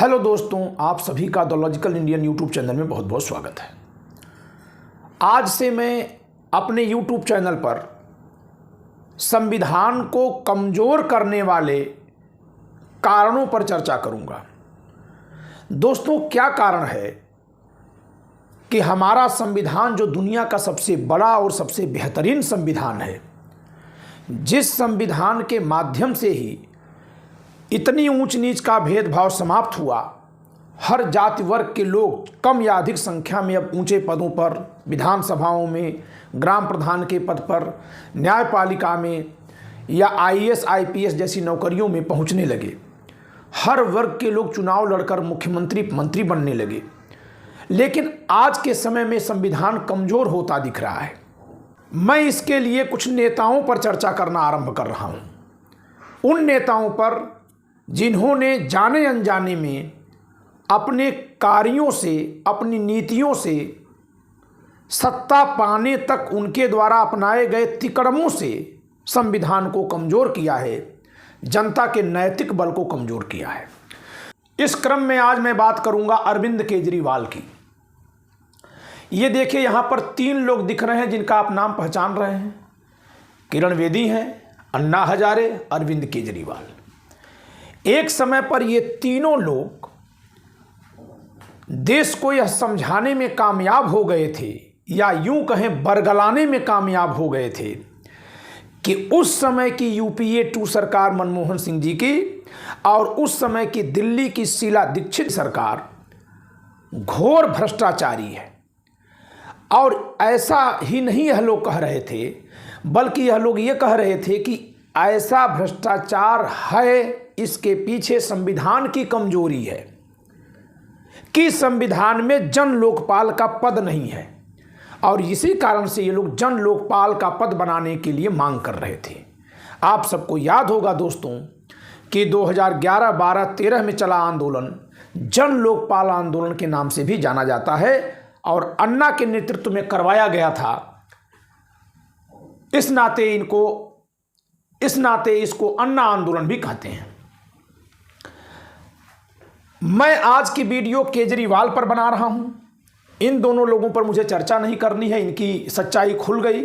Hello दोस्तों, आप सभी का the logical Indian YouTube channel में बहुत बहुत स्वागत है। आज से मैं अपने यूट्यूब चैनल पर संविधान को कमज़ोर करने वाले कारणों पर चर्चा करूंगा। दोस्तों, क्या कारण है कि हमारा संविधान जो दुनिया का सबसे बड़ा और सबसे बेहतरीन संविधान है, जिस संविधान के माध्यम से ही इतनी ऊंच नीच का भेदभाव समाप्त हुआ, हर जाति वर्ग के लोग कम या अधिक संख्या में अब ऊंचे पदों पर, विधानसभाओं में, ग्राम प्रधान के पद पर, न्यायपालिका में या आईएएस आईपीएस जैसी नौकरियों में पहुंचने लगे। हर वर्ग के लोग चुनाव लड़कर मुख्यमंत्री मंत्री बनने लगे। लेकिन आज के समय में संविधान कमज़ोर होता दिख रहा है। मैं इसके लिए कुछ नेताओं पर चर्चा करना आरंभ कर रहा हूं। उन नेताओं पर जिन्होंने जाने अनजाने में अपने कार्यों से, अपनी नीतियों से, सत्ता पाने तक उनके द्वारा अपनाए गए तिकड़मों से संविधान को कमज़ोर किया है, जनता के नैतिक बल को कमज़ोर किया है। इस क्रम में आज मैं बात करूंगा अरविंद केजरीवाल की। ये देखिए, यहाँ पर 3 लोग दिख रहे हैं जिनका आप नाम पहचान रहे हैं। किरण बेदी हैं, अन्ना हजारे, अरविंद केजरीवाल। एक समय पर ये तीनों लोग देश को यह समझाने में कामयाब हो गए थे, या यूं कहें बरगलाने में कामयाब हो गए थे, कि उस समय की यूपीए 2 सरकार मनमोहन सिंह जी की और उस समय की दिल्ली की शीला दीक्षित सरकार घोर भ्रष्टाचारी है। और ऐसा ही नहीं यह लोग कह रहे थे, बल्कि यह लोग ये कह रहे थे कि ऐसा भ्रष्टाचार है, इसके पीछे संविधान की कमजोरी है कि संविधान में जन लोकपाल का पद नहीं है। और इसी कारण से ये लोग जन लोकपाल का पद बनाने के लिए मांग कर रहे थे। आप सबको याद होगा दोस्तों कि 2011, 12, 13 में चला आंदोलन जन लोकपाल आंदोलन के नाम से भी जाना जाता है और अन्ना के नेतृत्व में करवाया गया था। इस नाते इसको अन्ना आंदोलन भी कहते हैं। मैं आज की वीडियो केजरीवाल पर बना रहा हूं। इन दोनों लोगों पर मुझे चर्चा नहीं करनी है। इनकी सच्चाई खुल गई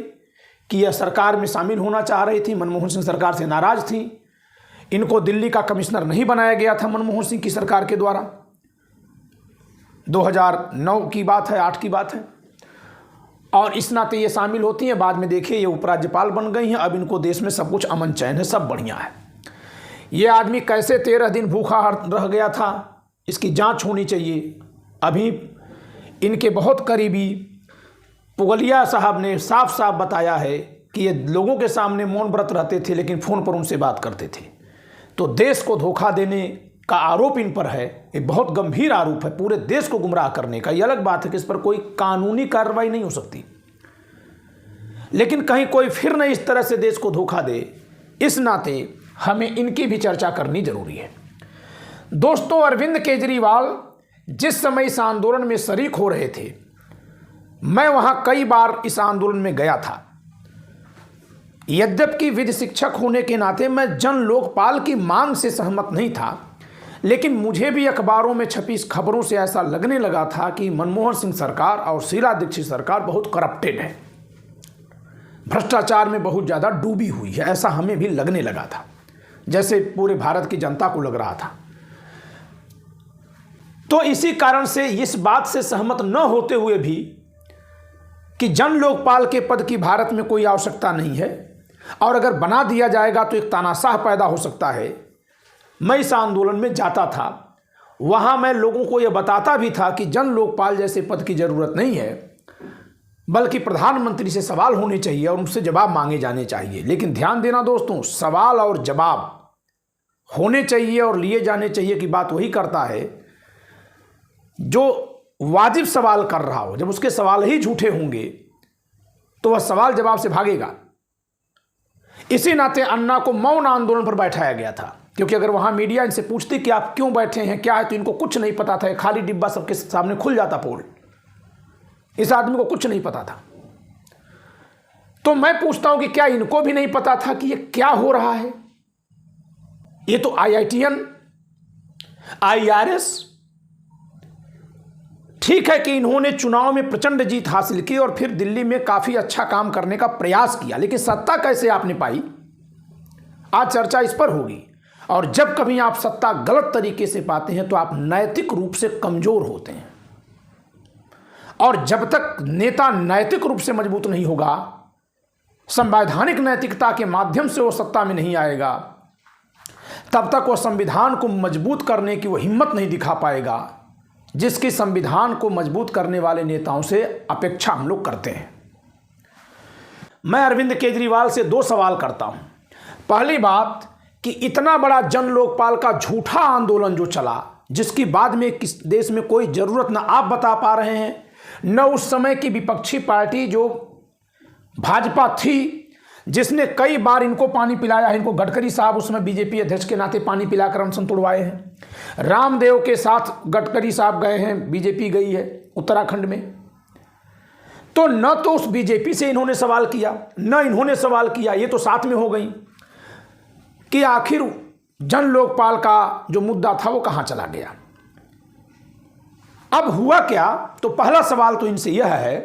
कि यह सरकार में शामिल होना चाह रही थी, मनमोहन सिंह सरकार से नाराज थी। इनको दिल्ली का कमिश्नर नहीं बनाया गया था मनमोहन सिंह की सरकार के द्वारा। 2009 की बात है, 8 की बात है। और इस नाते ये शामिल होती हैं। बाद में देखिए ये उपराज्यपाल बन गई हैं। अब इनको देश में सब कुछ अमन चैन है, सब बढ़िया है। ये आदमी कैसे 13 दिन भूखा रह गया था, इसकी जांच होनी चाहिए। अभी इनके बहुत करीबी पुगलिया साहब ने साफ साफ बताया है कि ये लोगों के सामने मौन व्रत रहते थे, लेकिन फ़ोन पर उनसे बात करते थे। तो देश को धोखा देने का आरोप इन पर है। ये बहुत गंभीर आरोप है, पूरे देश को गुमराह करने का। ये अलग बात है कि इस पर कोई कानूनी कार्रवाई नहीं हो सकती, लेकिन कहीं कोई फिर नहीं इस तरह से देश को धोखा दे। इस नाते हमें इनकी भी चर्चा करनी जरूरी है। दोस्तों, अरविंद केजरीवाल जिस समय इस आंदोलन में शरीक हो रहे थे, मैं वहां कई बार इस आंदोलन में गया था। यद्यपि विधि शिक्षक होने के नाते मैं जन लोकपाल की मांग से सहमत नहीं था, लेकिन मुझे भी अखबारों में छपी इस खबरों से ऐसा लगने लगा था कि मनमोहन सिंह सरकार और शीला दीक्षित सरकार बहुत करप्टेड है, भ्रष्टाचार में बहुत ज़्यादा डूबी हुई है। ऐसा हमें भी लगने लगा था, जैसे पूरे भारत की जनता को लग रहा था। तो इसी कारण से इस बात से सहमत न होते हुए भी कि जन लोकपाल के पद की भारत में कोई आवश्यकता नहीं है और अगर बना दिया जाएगा तो एक तानाशाह पैदा हो सकता है, मैं इस आंदोलन में जाता था। वहां मैं लोगों को यह बताता भी था कि जन लोकपाल जैसे पद की जरूरत नहीं है, बल्कि प्रधानमंत्री से सवाल होने चाहिए और उनसे जवाब मांगे जाने चाहिए। लेकिन ध्यान देना दोस्तों, सवाल और जवाब होने चाहिए और लिए जाने चाहिए की बात वही करता है जो वाजिब सवाल कर रहा हो। जब उसके सवाल ही झूठे होंगे तो वह सवाल जवाब से भागेगा। इसी नाते अन्ना को मौन आंदोलन पर बैठाया गया था, क्योंकि अगर वहां मीडिया इनसे पूछती कि आप क्यों बैठे हैं, क्या है, तो इनको कुछ नहीं पता था। खाली डिब्बा सबके सामने खुल जाता पोल। इस आदमी को कुछ नहीं पता था। तो मैं पूछता हूं कि क्या इनको भी नहीं पता था कि ये क्या हो रहा है? ये तो IITN, IRS ठीक है कि इन्होंने चुनाव में प्रचंड जीत हासिल की और फिर दिल्ली में काफी अच्छा काम करने का प्रयास किया, लेकिन सत्ता कैसे आपने पाई, आज चर्चा इस पर होगी। और जब कभी आप सत्ता गलत तरीके से पाते हैं तो आप नैतिक रूप से कमजोर होते हैं, और जब तक नेता नैतिक रूप से मजबूत नहीं होगा, संवैधानिक नैतिकता के माध्यम से वो सत्ता में नहीं आएगा, तब तक वो संविधान को मजबूत करने की वो हिम्मत नहीं दिखा पाएगा जिसकी संविधान को मजबूत करने वाले नेताओं से अपेक्षा हम लोग करते हैं। मैं अरविंद केजरीवाल से 2 सवाल करता हूं। पहली बात कि इतना बड़ा जन लोकपाल का झूठा आंदोलन जो चला, जिसकी बाद में किस देश में कोई जरूरत ना आप बता पा रहे हैं, न उस समय की विपक्षी पार्टी जो भाजपा थी, जिसने कई बार इनको पानी पिलाया है। इनको गडकरी साहब उसमें बीजेपी अध्यक्ष के नाते पानी पिलाकर अनशन तोड़वाए हैं। रामदेव के साथ गडकरी साहब गए हैं, बीजेपी गई है उत्तराखंड में। तो न तो उस बीजेपी से इन्होंने सवाल किया, न इन्होंने सवाल किया, ये तो साथ में हो गई कि आखिर जन लोकपाल का जो मुद्दा था वो कहां चला गया। अब हुआ क्या, तो पहला सवाल तो इनसे यह है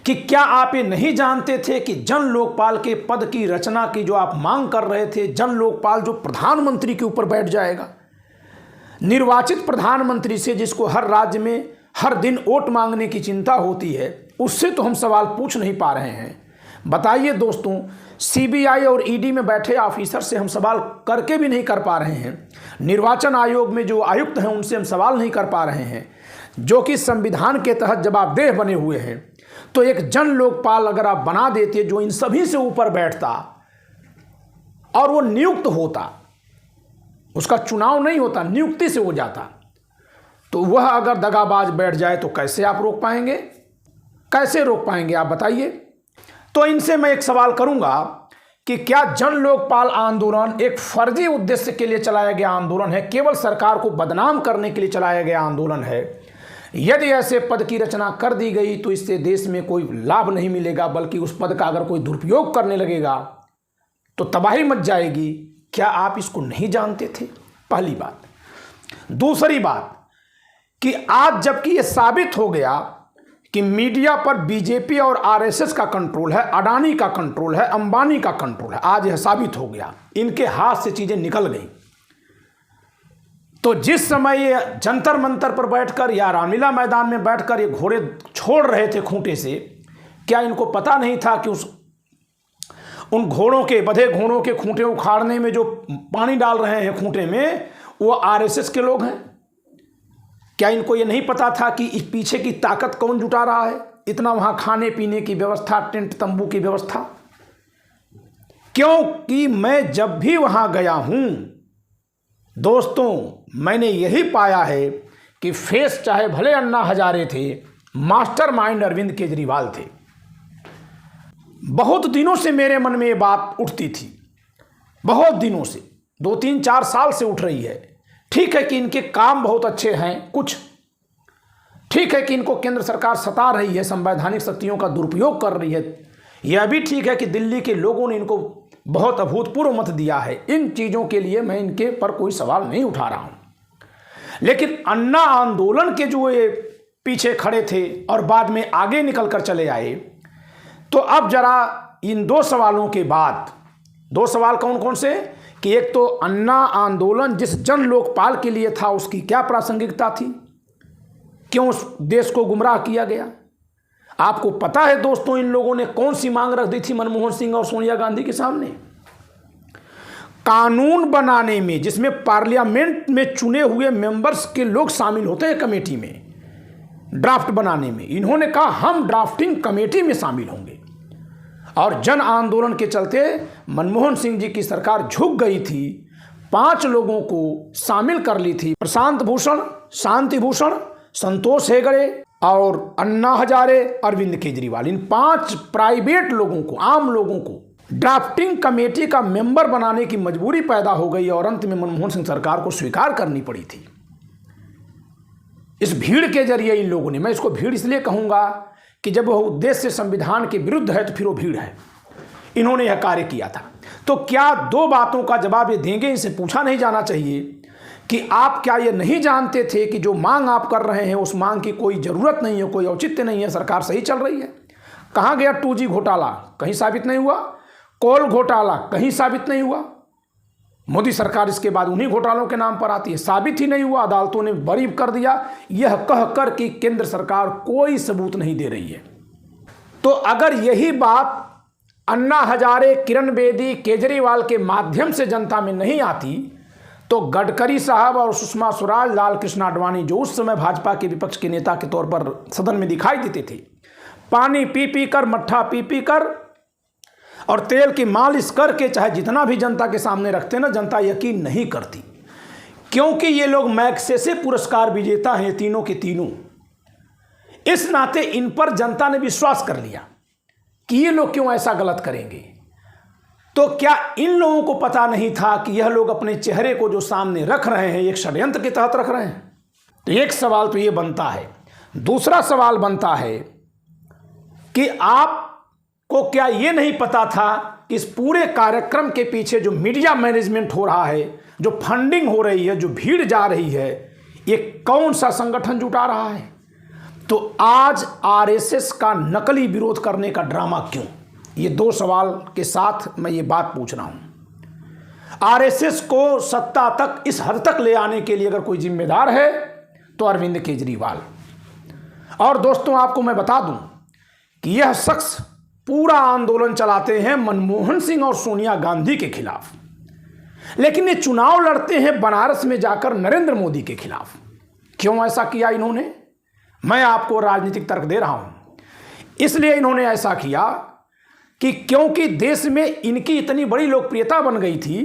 कि क्या आप ये नहीं जानते थे कि जन लोकपाल के पद की रचना की जो आप मांग कर रहे थे, जन लोकपाल जो प्रधानमंत्री के ऊपर बैठ जाएगा, निर्वाचित प्रधानमंत्री से जिसको हर राज्य में हर दिन वोट मांगने की चिंता होती है, उससे तो हम सवाल पूछ नहीं पा रहे हैं। बताइए दोस्तों, सीबीआई और ईडी में बैठे ऑफिसर से हम सवाल करके भी नहीं कर पा रहे हैं, निर्वाचन आयोग में जो आयुक्त हैं उनसे हम सवाल नहीं कर पा रहे हैं, जो कि संविधान के तहत जवाबदेह बने हुए हैं। तो एक जन लोकपाल अगर आप बना देते जो इन सभी से ऊपर बैठता और वो नियुक्त होता, उसका चुनाव नहीं होता, नियुक्ति से हो जाता, तो वह अगर दगाबाज बैठ जाए तो कैसे आप रोक पाएंगे, कैसे रोक पाएंगे आप बताइए। तो इनसे मैं एक सवाल करूंगा कि क्या जन लोकपाल आंदोलन एक फर्जी उद्देश्य के लिए चलाया गया आंदोलन है, केवल सरकार को बदनाम करने के लिए चलाया गया आंदोलन है? यदि ऐसे पद की रचना कर दी गई तो इससे देश में कोई लाभ नहीं मिलेगा, बल्कि उस पद का अगर कोई दुरुपयोग करने लगेगा तो तबाही मच जाएगी। क्या आप इसको नहीं जानते थे? पहली बात। दूसरी बात कि आज जबकि यह साबित हो गया कि मीडिया पर बीजेपी और आरएसएस का कंट्रोल है, अडानी का कंट्रोल है, अंबानी का कंट्रोल है, आज यह साबित हो गया, इनके हाथ से चीजें निकल गई। तो जिस समय ये जंतर मंतर पर बैठकर या रामलीला मैदान में बैठकर ये घोड़े छोड़ रहे थे खूंटे से, क्या इनको पता नहीं था कि उन घोड़ों के, बधे घोड़ों के खूंटे उखाड़ने में जो पानी डाल रहे हैं खूंटे में, वो आरएसएस के लोग हैं? क्या इनको ये नहीं पता था कि इस पीछे की ताकत कौन जुटा रहा है, इतना वहां खाने पीने की व्यवस्था, टेंट तंबू की व्यवस्था? क्योंकि मैं जब भी वहां गया हूं दोस्तों, मैंने यही पाया है कि फेस चाहे भले अन्ना हजारे थे, मास्टरमाइंड अरविंद केजरीवाल थे। बहुत दिनों से मेरे मन में ये बात उठती थी, बहुत दिनों से, 2-3-4 साल से उठ रही है। ठीक है कि इनके काम बहुत अच्छे हैं, कुछ ठीक है कि इनको केंद्र सरकार सता रही है, संवैधानिक शक्तियों का दुरुपयोग कर रही है, यह भी ठीक है कि दिल्ली के लोगों ने इनको बहुत अभूतपूर्व मत दिया है। इन चीज़ों के लिए मैं इनके पर कोई सवाल नहीं उठा रहा हूं, लेकिन अन्ना आंदोलन के जो ये पीछे खड़े थे और बाद में आगे निकल कर चले आए, तो अब जरा इन 2 सवालों के बाद, 2 सवाल कौन कौन से, कि एक तो अन्ना आंदोलन जिस जन लोकपाल के लिए था उसकी क्या प्रासंगिकता थी, क्यों उस देश को गुमराह किया गया। आपको पता है दोस्तों, इन लोगों ने कौन सी मांग रख दी थी मनमोहन सिंह और सोनिया गांधी के सामने? कानून बनाने में, जिसमें पार्लियामेंट में चुने हुए मेंबर्स के लोग शामिल होते हैं कमेटी में, ड्राफ्ट बनाने में, इन्होंने कहा हम ड्राफ्टिंग कमेटी में शामिल होंगे। और जन आंदोलन के चलते मनमोहन सिंह जी की सरकार झुक गई थी, 5 लोगों को शामिल कर ली थी, प्रशांत भूषण, शांति भूषण, संतोष हेगड़े और अन्ना हजारे, अरविंद केजरीवाल। इन 5 प्राइवेट लोगों को, आम लोगों को ड्राफ्टिंग कमेटी का मेंबर बनाने की मजबूरी पैदा हो गई और अंत में मनमोहन सिंह सरकार को स्वीकार करनी पड़ी थी। इस भीड़ के जरिए इन लोगों ने, मैं इसको भीड़ इसलिए कहूंगा कि जब वह उद्देश्य संविधान के विरुद्ध है तो फिर वो भीड़ है, इन्होंने यह कार्य किया था। तो क्या 2 बातों का जवाब ये देंगे, इनसे पूछा नहीं जाना चाहिए कि आप क्या ये नहीं जानते थे कि जो मांग आप कर रहे हैं उस मांग की कोई ज़रूरत नहीं है, कोई औचित्य नहीं है, सरकार सही चल रही है। कहाँ गया 2G घोटाला? कहीं साबित नहीं हुआ। कोल घोटाला कहीं साबित नहीं हुआ। मोदी सरकार इसके बाद उन्हीं घोटालों के नाम पर आती है, साबित ही नहीं हुआ, अदालतों ने बरी कर दिया, यह कह कर कि केंद्र सरकार कोई सबूत नहीं दे रही है। तो अगर यही बात अन्ना हजारे, किरण बेदी, केजरीवाल के माध्यम से जनता में नहीं आती तो गडकरी साहब और सुषमा स्वराज, लाल कृष्ण आडवाणी, जो उस समय भाजपा के विपक्ष के नेता के तौर पर सदन में दिखाई देते थे, पानी पी पी कर, मट्ठा पी पी कर और तेल की मालिश करके चाहे जितना भी जनता के सामने रखते ना, जनता यकीन नहीं करती, क्योंकि ये लोग मैग्सेसे पुरस्कार विजेता हैं, तीनों के तीनों। इस नाते इन पर जनता ने विश्वास कर लिया कि ये लोग क्यों ऐसा गलत करेंगे। तो क्या इन लोगों को पता नहीं था कि यह लोग अपने चेहरे को जो सामने रख रहे हैं एक षड्यंत्र के तहत रख रहे हैं? तो एक सवाल तो ये बनता है। दूसरा सवाल बनता है कि आपको क्या ये नहीं पता था कि इस पूरे कार्यक्रम के पीछे जो मीडिया मैनेजमेंट हो रहा है, जो फंडिंग हो रही है, जो भीड़ जा रही है, ये कौन सा संगठन जुटा रहा है? तो आज आरएसएस का नकली विरोध करने का ड्रामा क्यों? ये दो सवाल के साथ मैं ये बात पूछ रहा हूं। आरएसएस को सत्ता तक इस हद तक ले आने के लिए अगर कोई जिम्मेदार है तो अरविंद केजरीवाल। और दोस्तों, आपको मैं बता दूं कि यह शख्स पूरा आंदोलन चलाते हैं मनमोहन सिंह और सोनिया गांधी के खिलाफ, लेकिन ये चुनाव लड़ते हैं बनारस में जाकर नरेंद्र मोदी के खिलाफ। क्यों ऐसा किया इन्होंने? मैं आपको राजनीतिक तर्क दे रहा हूं। इसलिए इन्होंने ऐसा किया कि क्योंकि देश में इनकी इतनी बड़ी लोकप्रियता बन गई थी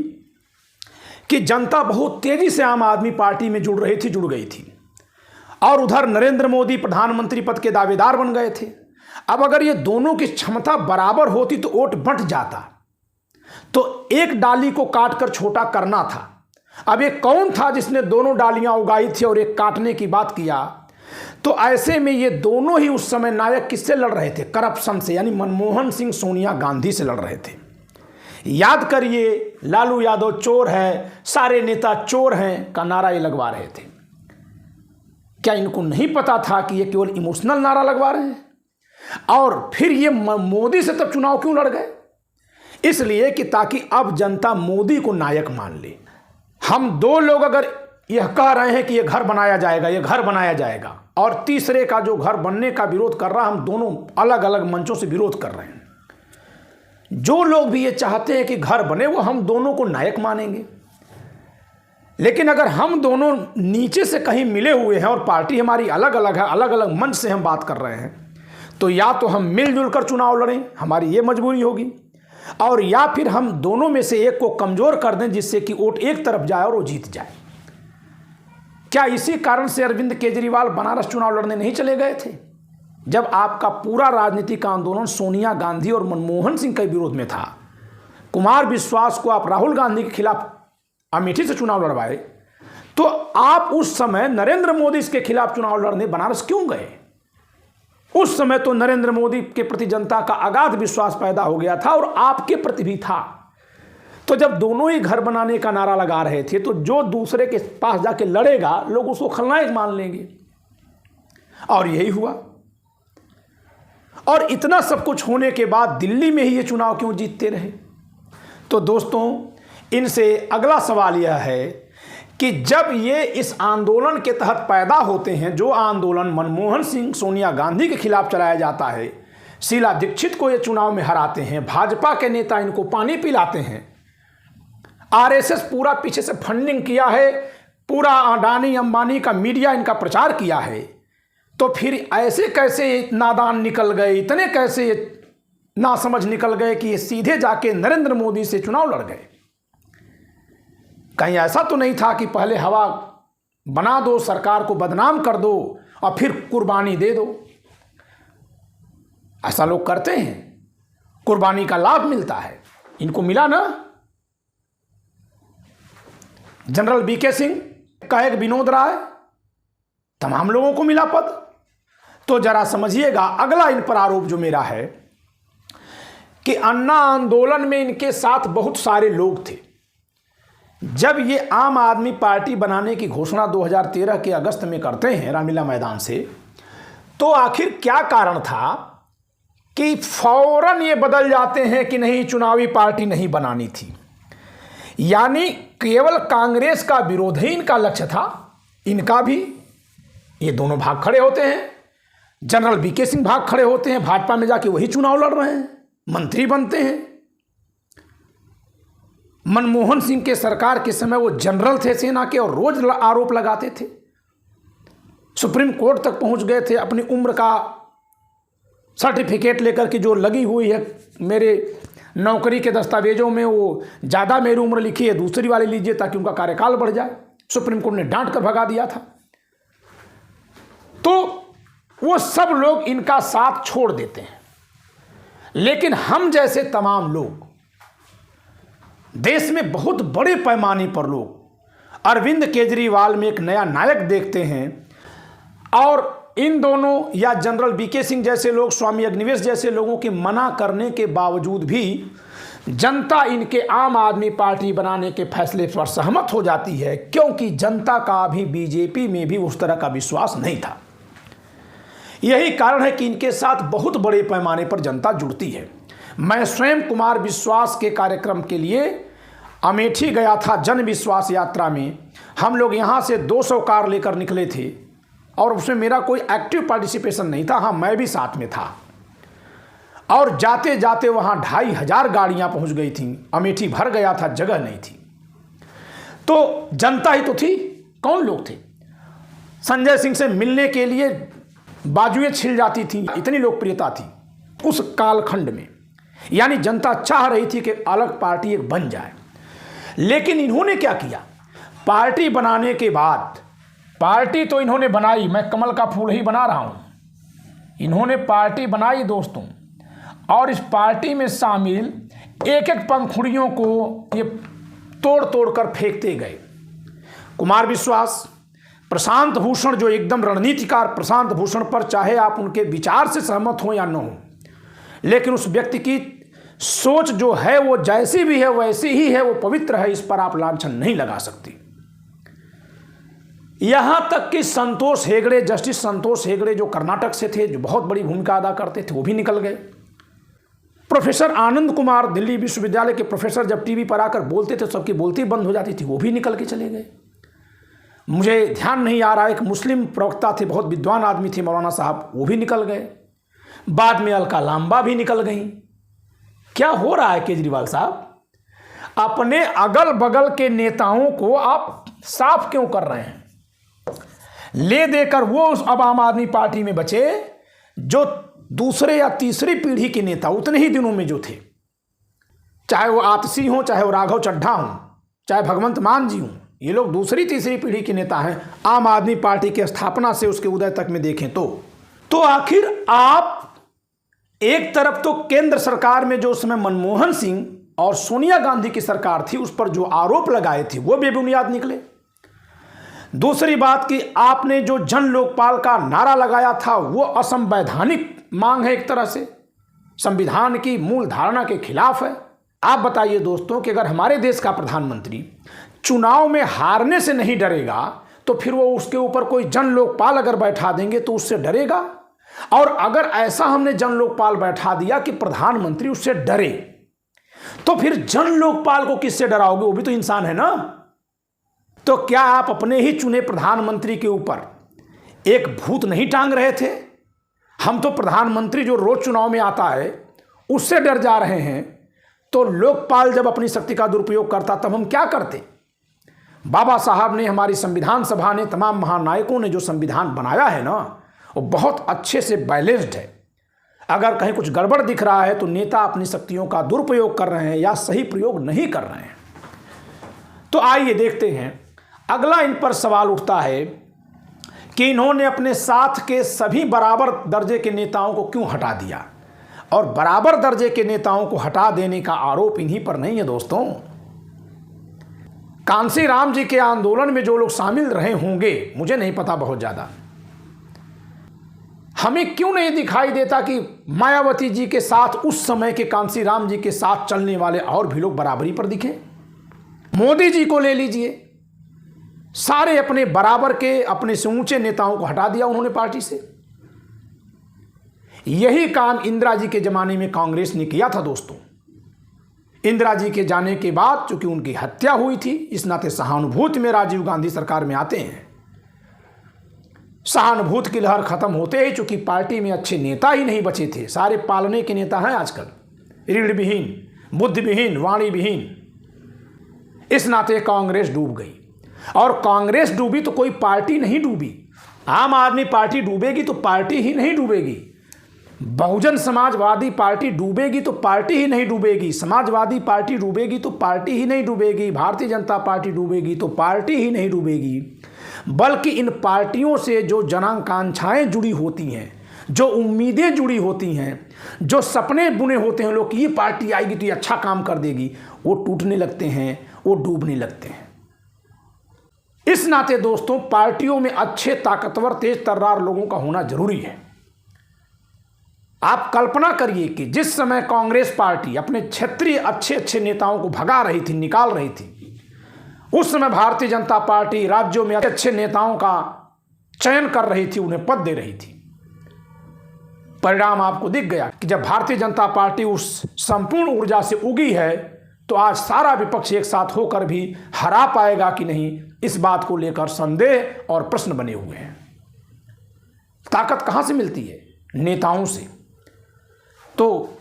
कि जनता बहुत तेजी से आम आदमी पार्टी में जुड़ गई थी, और उधर नरेंद्र मोदी प्रधानमंत्री पद के दावेदार बन गए थे। अब अगर ये दोनों की क्षमता बराबर होती तो वोट बंट जाता, तो एक डाली को काटकर छोटा करना था। अब एक कौन था जिसने दोनों डालियां उगाई थी और एक काटने की बात किया? तो ऐसे में ये दोनों ही उस समय नायक किससे लड़ रहे थे? करप्शन से, यानी मनमोहन सिंह सोनिया गांधी से लड़ रहे थे। याद करिए, लालू यादव चोर है, सारे नेता चोर हैं का नारा ये लगवा रहे थे। क्या इनको नहीं पता था कि ये केवल इमोशनल नारा लगवा रहे हैं? और फिर ये मोदी से तब चुनाव क्यों लड़ गए? इसलिए कि ताकि अब जनता मोदी को नायक मान ले। हम दो लोग अगर यह कह रहे हैं कि यह घर बनाया जाएगा, यह घर बनाया जाएगा, और तीसरे का जो घर बनने का विरोध कर रहा है, हम दोनों अलग अलग मंचों से विरोध कर रहे हैं। जो लोग भी ये चाहते हैं कि घर बने वो हम दोनों को नायक मानेंगे, लेकिन अगर हम दोनों नीचे से कहीं मिले हुए हैं और पार्टी हमारी अलग अलग है, अलग अलग मंच से हम बात कर रहे हैं, तो या तो हम मिलजुल कर चुनाव लड़ें, हमारी ये मजबूरी होगी, और या फिर हम दोनों में से एक को कमजोर कर दें जिससे कि वोट एक तरफ जाए और वो जीत जाए। क्या इसी कारण से अरविंद केजरीवाल बनारस चुनाव लड़ने नहीं चले गए थे? जब आपका पूरा राजनीतिक आंदोलन सोनिया गांधी और मनमोहन सिंह के विरोध में था, कुमार विश्वास को आप राहुल गांधी के खिलाफ अमेठी से चुनाव लड़वाए, तो आप उस समय नरेंद्र मोदी के खिलाफ चुनाव लड़ने बनारस क्यों गए? उस समय तो नरेंद्र मोदी के प्रति जनता का अगाध विश्वास पैदा हो गया था और आपके प्रति भी था। तो जब दोनों ही घर बनाने का नारा लगा रहे थे, तो जो दूसरे के पास जाके लड़ेगा लोग उसको खलनायक मान लेंगे, और यही हुआ। और इतना सब कुछ होने के बाद दिल्ली में ही ये चुनाव क्यों जीतते रहे? तो दोस्तों, इनसे अगला सवाल यह है कि जब ये इस आंदोलन के तहत पैदा होते हैं, जो आंदोलन मनमोहन सिंह सोनिया गांधी के खिलाफ चलाया जाता है, शीला दीक्षित को ये चुनाव में हराते हैं, भाजपा के नेता इनको पानी पिलाते हैं, आरएसएस पूरा पीछे से फंडिंग किया है, पूरा अडानी अंबानी का मीडिया इनका प्रचार किया है, तो फिर ऐसे कैसे नादान निकल गए, इतने कैसे नासमझ निकल गए कि ये सीधे जाके नरेंद्र मोदी से चुनाव लड़ गए? कहीं ऐसा तो नहीं था कि पहले हवा बना दो, सरकार को बदनाम कर दो और फिर कुर्बानी दे दो? ऐसा लोग करते हैं, कुर्बानी का लाभ मिलता है, इनको मिला ना। General BK Singh, CAG Vinod Rai, तमाम लोगों को मिला पद। तो जरा समझिएगा, अगला इन पर आरोप जो मेरा है कि अन्ना आंदोलन में इनके साथ बहुत सारे लोग थे, जब ये आम आदमी पार्टी बनाने की घोषणा 2013 के अगस्त में करते हैं रामलीला मैदान से, तो आखिर क्या कारण था कि फौरन ये बदल जाते हैं कि नहीं, चुनावी पार्टी नहीं बनानी थी। यानी केवल कांग्रेस का विरोध ही इनका लक्ष्य था, इनका भी। ये दोनों भाग खड़े होते हैं, जनरल वीके सिंह भाग खड़े होते हैं, भाजपा में जाके वही चुनाव लड़ रहे हैं, मंत्री बनते हैं। मनमोहन सिंह के सरकार के समय वो जनरल थे सेना के और रोज आरोप लगाते थे, सुप्रीम कोर्ट तक पहुंच गए थे अपनी उम्र का सर्टिफिकेट लेकर के, जो लगी हुई है मेरे नौकरी के दस्तावेजों में, वो ज़्यादा मेरी उम्र लिखी है, दूसरी वाली लीजिए ताकि उनका कार्यकाल बढ़ जाए। सुप्रीम कोर्ट ने डांट कर भगा दिया था। तो वो सब लोग इनका साथ छोड़ देते हैं। लेकिन हम जैसे तमाम लोग, देश में बहुत बड़े पैमाने पर लोग अरविंद केजरीवाल में एक नया नायक देखते हैं, और इन दोनों या जनरल वीके सिंह जैसे लोग, स्वामी अग्निवेश जैसे लोगों के मना करने के बावजूद भी जनता इनके आम आदमी पार्टी बनाने के फैसले पर सहमत हो जाती है, क्योंकि जनता का भी बीजेपी में भी उस तरह का विश्वास नहीं था। यही कारण है कि इनके साथ बहुत बड़े पैमाने पर जनता जुड़ती है। मैं स्वयं कुमार विश्वास के कार्यक्रम के लिए अमेठी गया था, जन विश्वास यात्रा में। हम लोग यहाँ से 200 कार लेकर निकले थे और उसमें मेरा कोई एक्टिव पार्टिसिपेशन नहीं था। हाँ, मैं भी साथ में था। और जाते जाते वहाँ 2500 गाड़ियाँ पहुँच गई थीं। अमेठी भर गया था, जगह नहीं थी। तो जनता ही तो थी, कौन लोग थे? संजय सिंह से मिलने के लिए बाजुएं छिल जाती थी, इतनी लोकप्रियता थी उस कालखंड में। यानी जनता चाह रही थी कि अलग पार्टी एक बन जाए। लेकिन इन्होंने क्या किया? पार्टी बनाने के बाद, पार्टी तो इन्होंने बनाई, मैं कमल का फूल ही बना रहा हूं। इन्होंने पार्टी बनाई दोस्तों, और इस पार्टी में शामिल एक एक पंखुड़ियों को ये तोड़ तोड़ कर फेंकते गए। कुमार विश्वास, प्रशांत भूषण, जो एकदम रणनीतिकार प्रशांत भूषण पर चाहे आप उनके विचार से सहमत हो या न हो, लेकिन उस व्यक्ति की सोच जो है वो जैसी भी है वैसी ही है, वो पवित्र है, इस पर आप लांछन नहीं लगा सकती। यहां तक कि संतोष हेगड़े, जस्टिस संतोष हेगड़े, जो कर्नाटक से थे, जो बहुत बड़ी भूमिका अदा करते थे, वो भी निकल गए। प्रोफेसर आनंद कुमार, दिल्ली विश्वविद्यालय के प्रोफेसर, जब टीवी पर आकर बोलते थे सबकी बोलती बंद हो जाती थी, वो भी निकल के चले गए। मुझे ध्यान नहीं आ रहा, एक मुस्लिम प्रवक्ता थे, बहुत विद्वान आदमी थे, मौलाना साहब, वो भी निकल गए। बाद में अलका लांबा भी निकल गई। क्या हो रहा है केजरीवाल साहब? अपने अगल बगल के नेताओं को आप साफ क्यों कर रहे हैं? ले देकर वो उस अब आम आदमी पार्टी में बचे जो दूसरे या तीसरी पीढ़ी के नेता उतने ही दिनों में जो थे, चाहे वो आतिशी हो, चाहे वो राघव चड्ढा हो, चाहे भगवंत मान जी हों, ये लोग दूसरी तीसरी पीढ़ी के नेता हैं। आम आदमी पार्टी की स्थापना से उसके उदय तक में देखें तो आखिर आप एक तरफ तो केंद्र सरकार में जो उस समय मनमोहन सिंह और सोनिया गांधी की सरकार थी, उस पर जो आरोप लगाए थे वो बेबुनियाद निकले। दूसरी बात कि आपने जो जन लोकपाल का नारा लगाया था वो असंवैधानिक मांग है, एक तरह से संविधान की मूल धारणा के खिलाफ है। आप बताइए दोस्तों कि अगर हमारे देश का प्रधानमंत्री चुनाव में हारने से नहीं डरेगा तो फिर वो उसके ऊपर कोई जन लोकपाल अगर बैठा देंगे तो उससे डरेगा? और अगर ऐसा हमने जन लोकपाल बैठा दिया कि प्रधानमंत्री उससे डरे, तो फिर जन लोकपाल को किससे डराओगे? वो भी तो इंसान है ना। तो क्या आप अपने ही चुने प्रधानमंत्री के ऊपर एक भूत नहीं टांग रहे थे? हम तो प्रधानमंत्री जो रोज चुनाव में आता है उससे डर जा रहे हैं। तो लोकपाल जब अपनी शक्ति का दुरुपयोग करता तब हम क्या करते? बाबा साहब ने, हमारी संविधान सभा ने, तमाम महानायकों ने जो संविधान बनाया है ना, वो बहुत अच्छे से बैलेंस्ड है। अगर कहीं कुछ गड़बड़ दिख रहा है तो नेता अपनी शक्तियों का दुरुपयोग कर रहे हैं या सही प्रयोग नहीं कर रहे हैं। तो आइए देखते हैं, अगला इन पर सवाल उठता है कि इन्होंने अपने साथ के सभी बराबर दर्जे के नेताओं को क्यों हटा दिया? और बराबर दर्जे के नेताओं को हटा देने का आरोप इन्हीं पर नहीं है दोस्तों। कांसी राम जी के आंदोलन में जो लोग शामिल रहे होंगे, मुझे नहीं पता बहुत ज्यादा, हमें क्यों नहीं दिखाई देता कि मायावती जी के साथ, उस समय के कांसी राम जी के साथ चलने वाले और भी लोग बराबरी पर दिखे? मोदी जी को ले लीजिए, सारे अपने बराबर के, अपने से ऊंचे नेताओं को हटा दिया उन्होंने पार्टी से। यही काम इंदिरा जी के जमाने में कांग्रेस ने किया था दोस्तों। इंदिरा जी के जाने के बाद चूंकि उनकी हत्या हुई थी, इस नाते सहानुभूति में राजीव गांधी सरकार में आते हैं। सहानुभूति की लहर खत्म होते ही चूंकि पार्टी में अच्छे नेता ही नहीं बचे थे, सारे पालने के नेता हैं आजकल, रीढ़ विहीन, बुद्धिविहीन, वाणी विहीन। इस नाते कांग्रेस डूब गई। और कांग्रेस डूबी तो कोई पार्टी नहीं डूबी। आम आदमी पार्टी डूबेगी तो पार्टी ही नहीं डूबेगी। बहुजन समाजवादी पार्टी डूबेगी तो पार्टी ही नहीं डूबेगी। समाजवादी पार्टी डूबेगी तो पार्टी ही नहीं डूबेगी। भारतीय जनता पार्टी डूबेगी तो पार्टी ही नहीं डूबेगी। बल्कि इन पार्टियों से जो जनाकांक्षाएं जुड़ी होती हैं, जो उम्मीदें जुड़ी होती हैं, जो सपने बुने होते हैं लोग कि ये पार्टी आएगी तो ये अच्छा काम कर देगी, वो टूटने लगते हैं, वो डूबने लगते हैं। इस नाते दोस्तों पार्टियों में अच्छे, ताकतवर, तेज तर्रार लोगों का होना जरूरी है। आप कल्पना करिए कि जिस समय कांग्रेस पार्टी अपने क्षेत्रीय अच्छे नेताओं को भगा रही थी, निकाल रही थी, उस समय भारतीय जनता पार्टी राज्यों में अच्छे नेताओं का चयन कर रही थी, उन्हें पद दे रही थी। परिणाम आपको दिख गया कि जब भारतीय जनता पार्टी उस संपूर्ण ऊर्जा से उगी है तो आज सारा विपक्ष एक साथ होकर भी हरा पाएगा कि नहीं, इस बात को लेकर संदेह और प्रश्न बने हुए हैं। ताकत कहां से मिलती है? नेताओं से। तो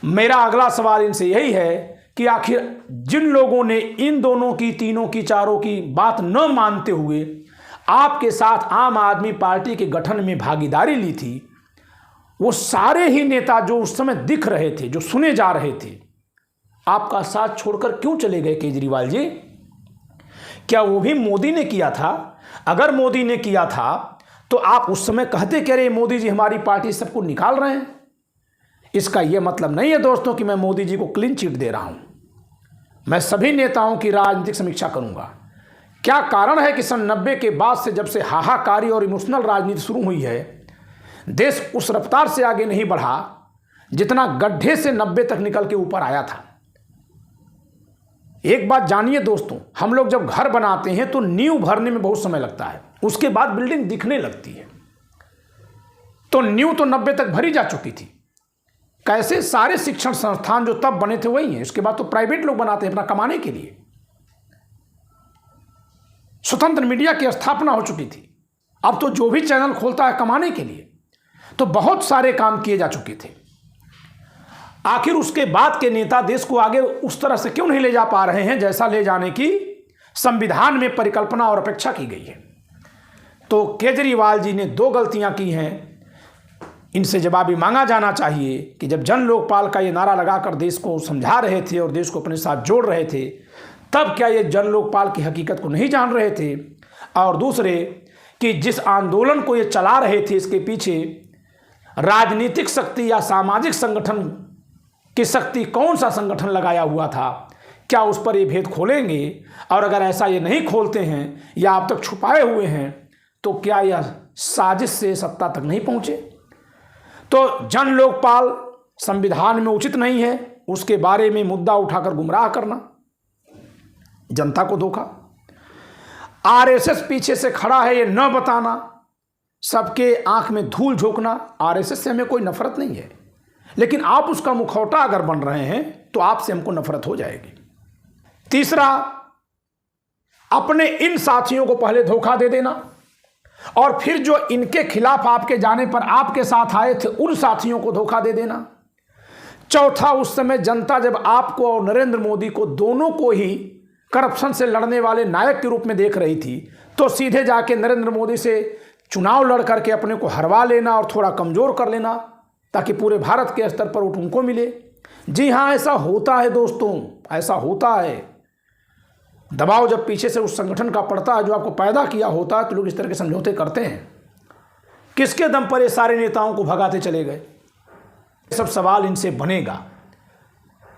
मेरा अगला सवाल इनसे यही है कि आखिर जिन लोगों ने इन दोनों की, तीनों की, चारों की बात न मानते हुए आपके साथ आम आदमी पार्टी के गठन में भागीदारी ली थी, वो सारे ही नेता जो उस समय दिख रहे थे, जो सुने जा रहे थे, आपका साथ छोड़कर क्यों चले गए केजरीवाल जी? क्या वो भी मोदी ने किया था? अगर मोदी ने किया था तो आप उस समय कहते कह रहे मोदी जी हमारी पार्टी सबको निकाल रहे हैं। इसका यह मतलब नहीं है दोस्तों कि मैं मोदी जी को क्लीन चिट दे रहा हूं। मैं सभी नेताओं की राजनीतिक समीक्षा करूंगा। क्या कारण है कि सन 90 के बाद से, जब से हाहाकारी और इमोशनल राजनीति शुरू हुई है, देश उस रफ्तार से आगे नहीं बढ़ा जितना गड्ढे से 90 तक निकल के ऊपर आया था। एक बात जानिए दोस्तों, हम लोग जब घर बनाते हैं तो नींव भरने में बहुत समय लगता है, उसके बाद बिल्डिंग दिखने लगती है। तो नींव तो 90 तक भरी जा चुकी थी। कैसे? सारे शिक्षण संस्थान जो तब बने थे वही हैं। उसके बाद तो प्राइवेट लोग बनाते हैं अपना कमाने के लिए। स्वतंत्र मीडिया की स्थापना हो चुकी थी। अब तो जो भी चैनल खोलता है कमाने के लिए। तो बहुत सारे काम किए जा चुके थे। आखिर उसके बाद के नेता देश को आगे उस तरह से क्यों नहीं ले जा पा रहे हैं जैसा ले जाने की संविधान में परिकल्पना और अपेक्षा की गई है? तो केजरीवाल जी ने 2 गलतियां की हैं। इनसे जवाबी मांगा जाना चाहिए कि जब जन लोकपाल का ये नारा लगाकर देश को समझा रहे थे और देश को अपने साथ जोड़ रहे थे, तब क्या ये जन लोकपाल की हकीकत को नहीं जान रहे थे? और दूसरे कि जिस आंदोलन को ये चला रहे थे, इसके पीछे राजनीतिक शक्ति या सामाजिक संगठन की शक्ति, कौन सा संगठन लगाया हुआ था? क्या उस पर ये भेद खोलेंगे? और अगर ऐसा ये नहीं खोलते हैं या अब तक छुपाए हुए हैं, तो क्या यह साजिश से सत्ता तक नहीं पहुंचे? तो जन लोकपाल संविधान में उचित नहीं है, उसके बारे में मुद्दा उठाकर गुमराह करना, जनता को धोखा। आरएसएस पीछे से खड़ा है ये न बताना, सबके आंख में धूल झोंकना। आरएसएस से हमें कोई नफरत नहीं है, लेकिन आप उसका मुखौटा अगर बन रहे हैं तो आपसे हमको नफरत हो जाएगी। तीसरा, अपने इन साथियों को पहले धोखा दे देना और फिर जो इनके खिलाफ आपके जाने पर आपके साथ आए थे उन साथियों को धोखा दे देना। चौथा, उस समय जनता जब आपको और नरेंद्र मोदी को, दोनों को ही करप्शन से लड़ने वाले नायक के रूप में देख रही थी, तो सीधे जाके नरेंद्र मोदी से चुनाव लड़ करके अपने को हरवा लेना और थोड़ा कमजोर कर लेना, ताकि पूरे भारत के स्तर पर वोट उनको मिले। जी हाँ, ऐसा होता है दोस्तों, ऐसा होता है। दबाव जब पीछे से उस संगठन का पड़ता है जो आपको पैदा किया होता है, तो लोग इस तरह के समझौते करते हैं। किसके दम पर ये सारे नेताओं को भगाते चले गए? सब सवाल इनसे बनेगा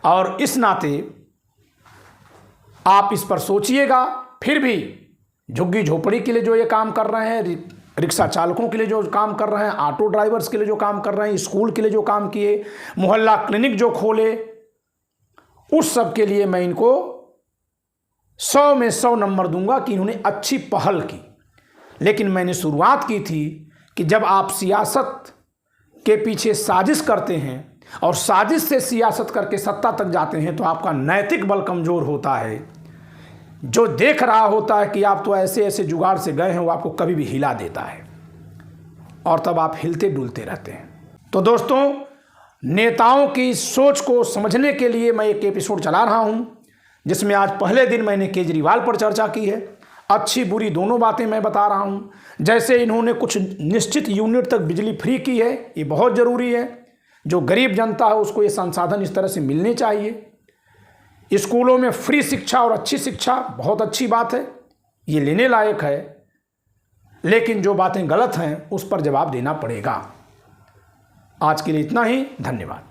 और इस नाते आप इस पर सोचिएगा। फिर भी झुग्गी झोपड़ी के लिए जो ये काम कर रहे हैं, रिक्शा चालकों के लिए जो काम कर रहे हैं, ऑटो ड्राइवर्स के लिए जो काम कर रहे हैं, स्कूल के लिए जो काम किए, मोहल्ला क्लिनिक जो खोले, उस सब के लिए मैं इनको 100 में 100 नंबर दूंगा कि इन्होंने अच्छी पहल की। लेकिन मैंने शुरुआत की थी कि जब आप सियासत के पीछे साजिश करते हैं और साजिश से सियासत करके सत्ता तक जाते हैं तो आपका नैतिक बल कमज़ोर होता है। जो देख रहा होता है कि आप तो ऐसे ऐसे जुगाड़ से गए हैं, वो आपको कभी भी हिला देता है और तब आप हिलते डुलते रहते हैं। तो दोस्तों, नेताओं की सोच को समझने के लिए मैं एक एपिसोड चला रहा हूं, जिसमें आज पहले दिन मैंने केजरीवाल पर चर्चा की है। अच्छी बुरी दोनों बातें मैं बता रहा हूं। जैसे इन्होंने कुछ निश्चित यूनिट तक बिजली फ्री की है, ये बहुत ज़रूरी है। जो गरीब जनता है उसको ये संसाधन इस तरह से मिलने चाहिए। स्कूलों में फ्री शिक्षा और अच्छी शिक्षा बहुत अच्छी बात है, ये लेने लायक है। लेकिन जो बातें गलत हैं उस पर जवाब देना पड़ेगा। आज के लिए इतना ही, धन्यवाद।